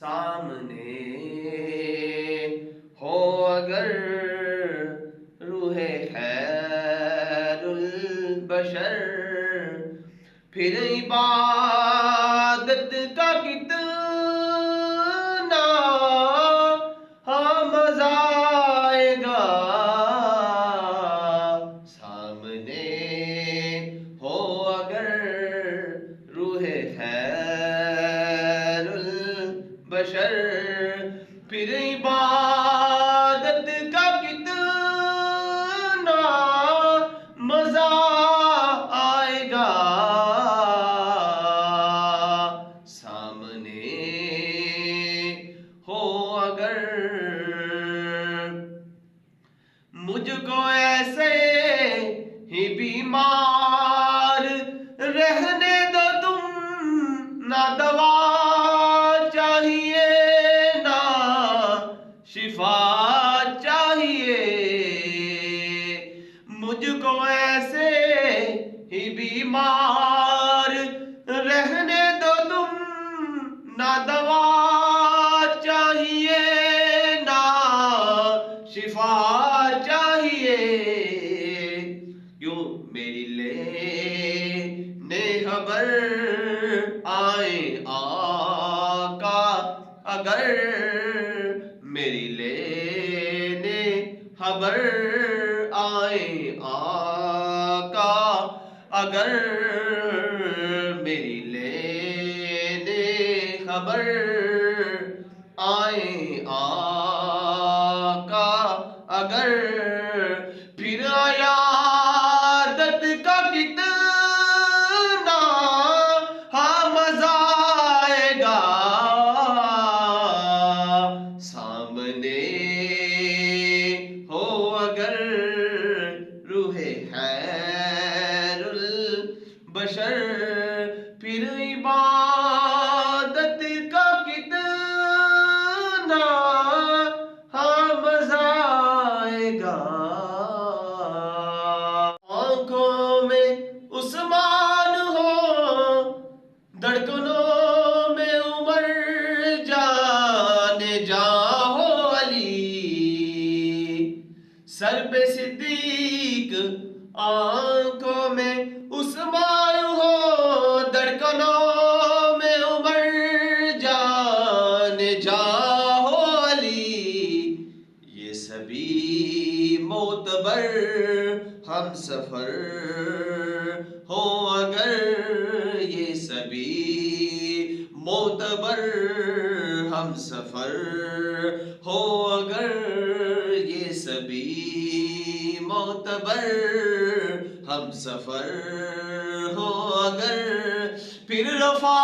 سامنے ہو اگر روح خیر البشر، پھر عبادت کا کتنا مزہ آئے گا۔ سامنے ہو اگر روح خیر البشر، پھر عبادت کا کتنا مزہ آئے گا۔ سامنے ہو اگر مجھ کو ایسے ہی بیمار رہنے دو تم، نہ دوا چاہیے نہ شفا چاہیے۔ مجھ کو ایسے ہی بیمار رہنے دو تم، نہ دوا چاہیے نہ شفا چاہیے۔ کیوں میری لینے خبر آئیں آقا اگر، میری لینے خبر آئیں آقا اگر، میری لینے خبر آئیں آقا اگر، پھر عیادت کا کتنا مزہ آئے گا۔ سامنے ہو اگر روح خیر البشر، پھر عبادت کا کتنا مزہ آئے گا۔ آنکھوں میں عثمان ہو، دھڑکنوں میں عمر، جان جاں ہو علی، سر پہ صدیق۔ آنکھوں میں عثمان ہو، دھڑکنوں میں عمر، جان جاں ہو علی، یہ سبھی معتبر ہم سفر ہو اگر، یہ سبھی معتبر ہم سفر ہو اگر، یہ سبھی معتبر ہم سفر ہو اگر، پھر رفع